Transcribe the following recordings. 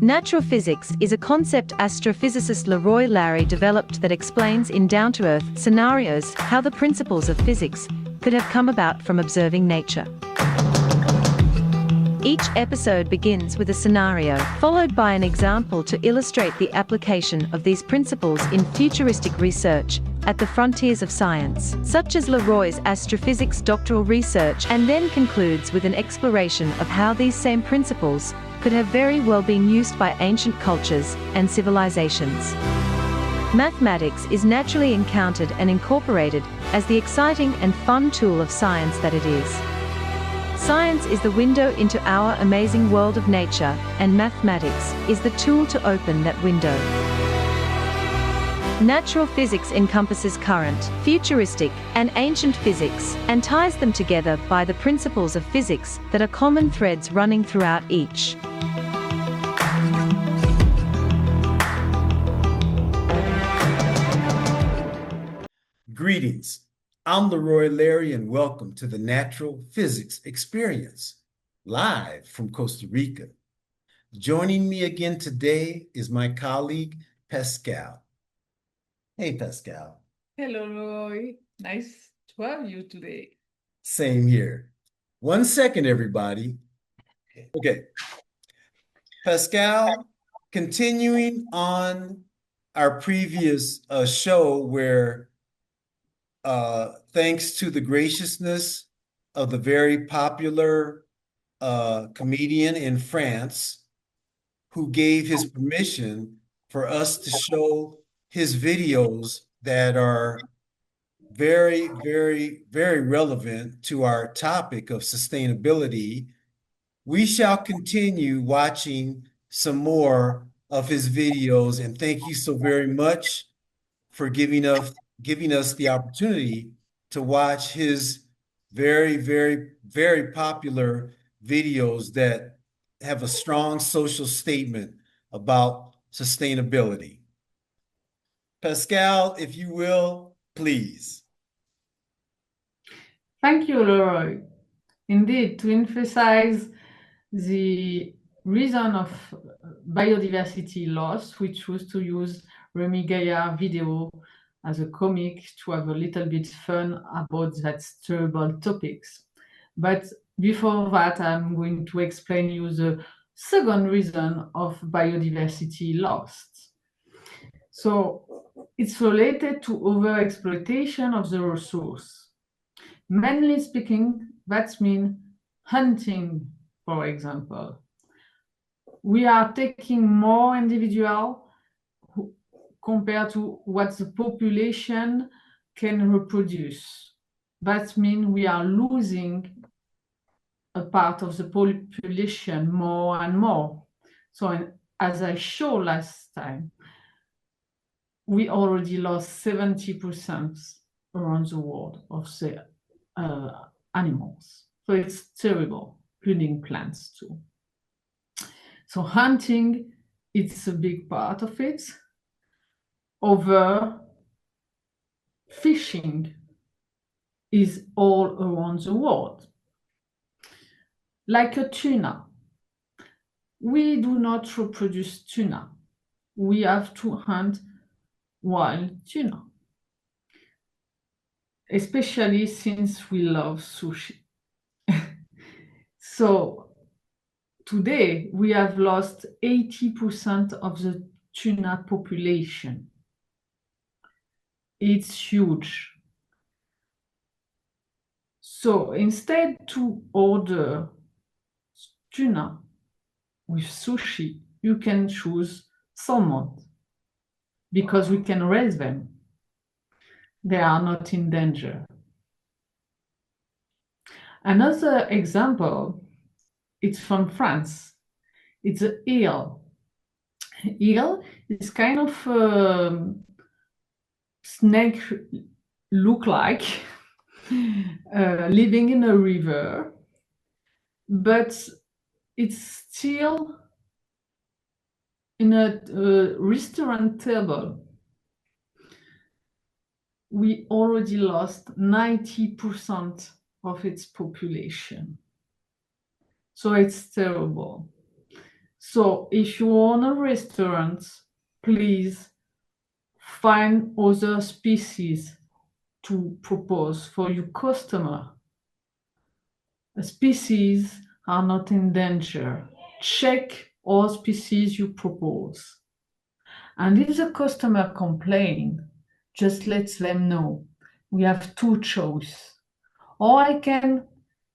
Natural physics is a concept astrophysicist LeRoy developed that explains in down-to-earth scenarios how the principles of physics could have come about from observing nature. Each episode begins with a scenario, followed by an example to illustrate the application of these principles in futuristic research at the frontiers of science, such as LeRoy's astrophysics doctoral research, and then concludes with an exploration of how these same principles could have very well been used by ancient cultures and civilizations. Mathematics is naturally encountered and incorporated as the exciting and fun tool of science that it is. Science is the window into our amazing world of nature, and mathematics is the tool to open that window. Natural physics encompasses current, futuristic, and ancient physics, and ties them together by the principles of physics that are common threads running throughout each. Greetings. I'm LeRoy, and welcome to the Natural Physics Experience, live from Costa Rica. Joining me again today is my colleague, Pascale. Hey, Pascale. Hello, Roy. Nice to have you today. Same here. 1 second, everybody. Okay. Pascale, continuing on our previous show where thanks to the graciousness of the very popular comedian in France who gave his permission for us to show his videos that are very, very, very relevant to our topic of sustainability, we shall continue watching some more of his videos. And thank you so very much for giving us the opportunity to watch his very, very, very popular videos that have a strong social statement about sustainability. Pascale, if you will, please. Thank you, LeRoy. Indeed, to emphasize the reason of biodiversity loss, we choose to use Remy Gaillard video as a comic to have a little bit fun about that terrible topics. But before that, I'm going to explain you the second reason of biodiversity lost. So it's related to overexploitation of the resource. Mainly speaking, that means hunting, for example. We are taking more individual compared to what the population can reproduce. That means we are losing a part of the population more and more. So as I showed last time, we already lost 70% around the world of the animals. So it's terrible, including plants too. So hunting, it's a big part of it. Over fishing is all around the world. Like a tuna, we do not reproduce tuna. We have to hunt wild tuna, especially since we love sushi. So today we have lost 80% of the tuna population. It's huge. So instead to order tuna with sushi, you can choose salmon because we can raise them. They are not in danger. Another example, it's from France. It's an eel. Eel is kind of snake look like living in a river, but it's still in a restaurant table. We already lost 90% of its population. So it's terrible. So if you own a restaurant, please find other species to propose for your customer. Species are not in danger. Check all species you propose. And if the customer complains, just let them know. We have two choices. Or I can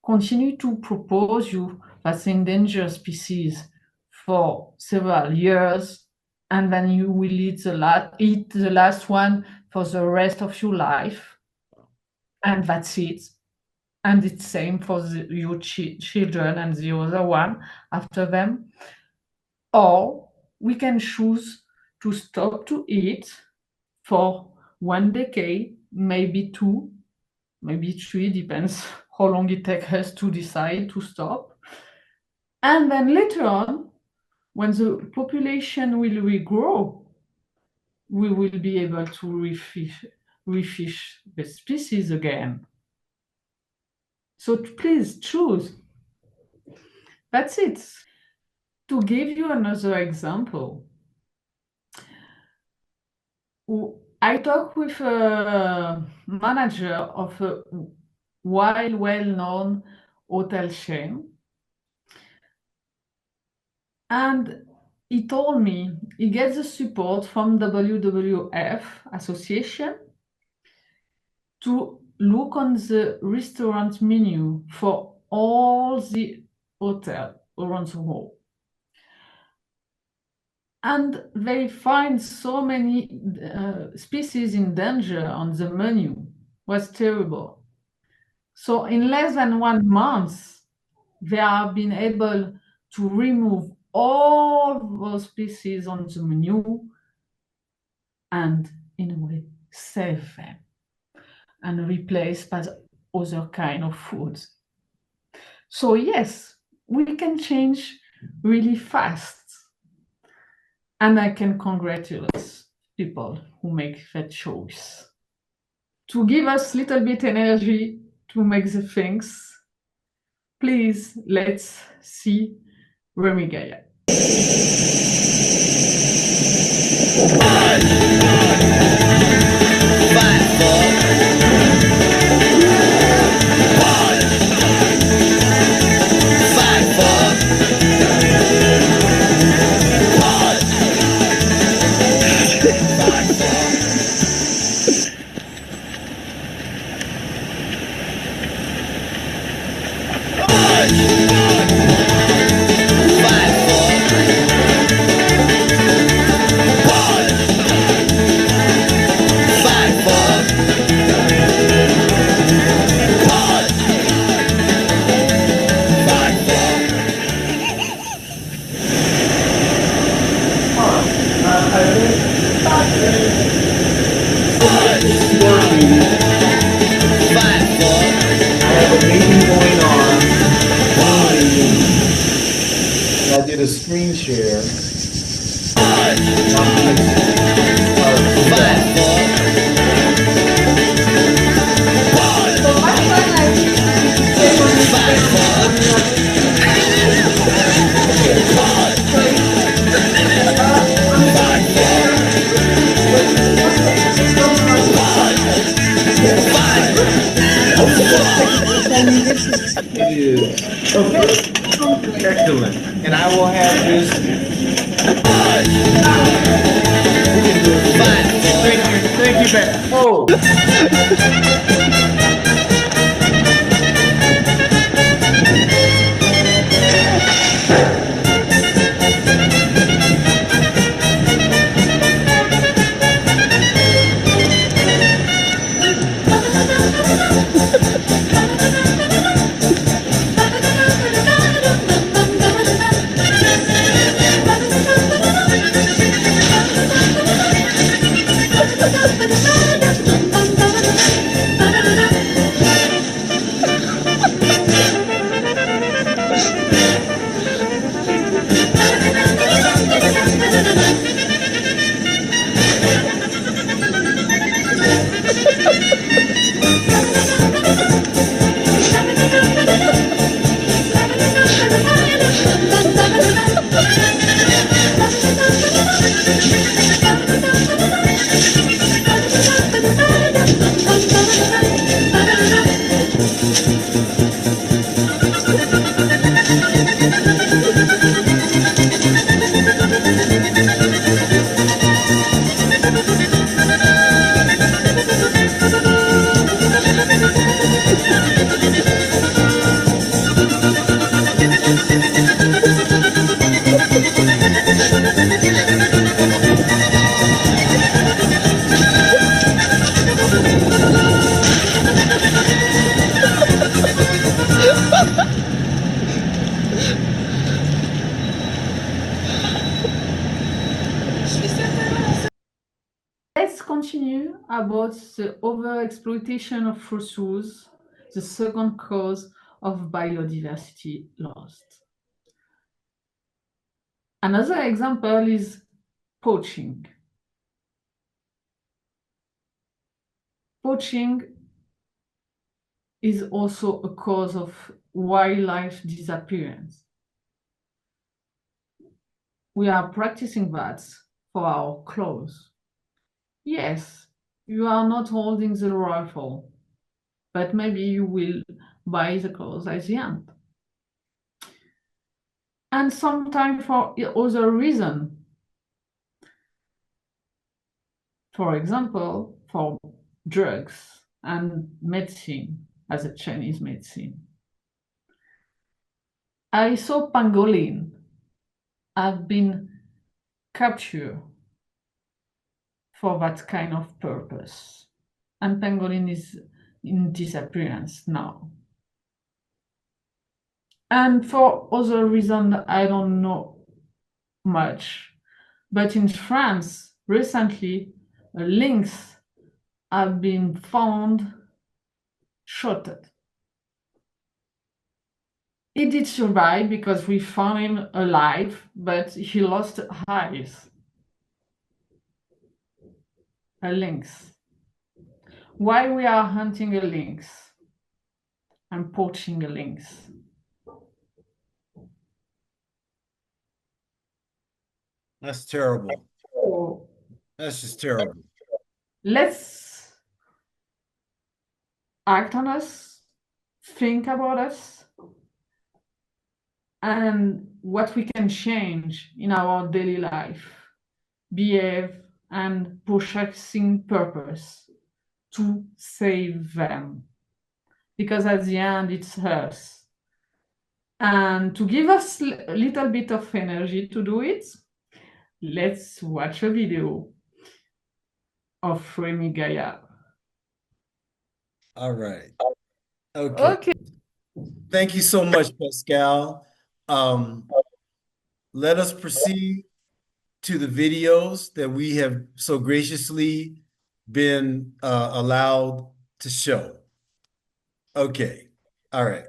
continue to propose you that's endangered species for several years, and then you will eat the last one for the rest of your life, and that's it. And it's same for your children and the other one after them. Or we can choose to stop to eat for 1 decade, maybe 2, maybe 3, depends how long it takes us to decide to stop. And then later on, when the population will regrow, we will be able to refish the species again. So please choose. That's it. To give you another example, I talked with a manager of a well-known hotel chain, and he told me he gets the support from WWF Association to look on the restaurant menu for all the hotels around the world. And they find so many species in danger on the menu. It was terrible. So in less than 1 month, they have been able to remove all those species on the menu and, in a way, save them and replace by other kind of foods. So yes, we can change really fast. And I can congratulate people who make that choice. To give us a little bit energy to make the things, please let's see Remy Gaia. I did a screen share. It is. Okay. Excellent. And I will have this. Thank you, Pat. Oh. Let's continue about the overexploitation of resources, the second cause of biodiversity loss. Another example is poaching. Poaching is also a cause of wildlife disappearance. We are practicing that for our clothes. Yes, you are not holding the rifle, but maybe you will buy the clothes at the end. And sometimes for other reason. For example, for drugs and medicine, as a Chinese medicine. I saw pangolin have been captured for that kind of purpose. And pangolin is in disappearance now. And for other reasons, I don't know much. But in France, recently, lynx have been found shot. He did survive because we found him alive, but he lost eyes. A lynx. Why we are hunting a lynx and poaching a lynx? That's terrible. So That's just terrible. let's act on us, think about us, and what we can change in our daily life, behave, and purchasing purpose to save them. Because at the end, it's us. And to give us a little bit of energy to do it, let's watch a video of Remy Gaillard. All right. Okay. Okay. Thank you so much, Pascale. Let us proceed to the videos that we have so graciously been allowed to show. Okay. All right.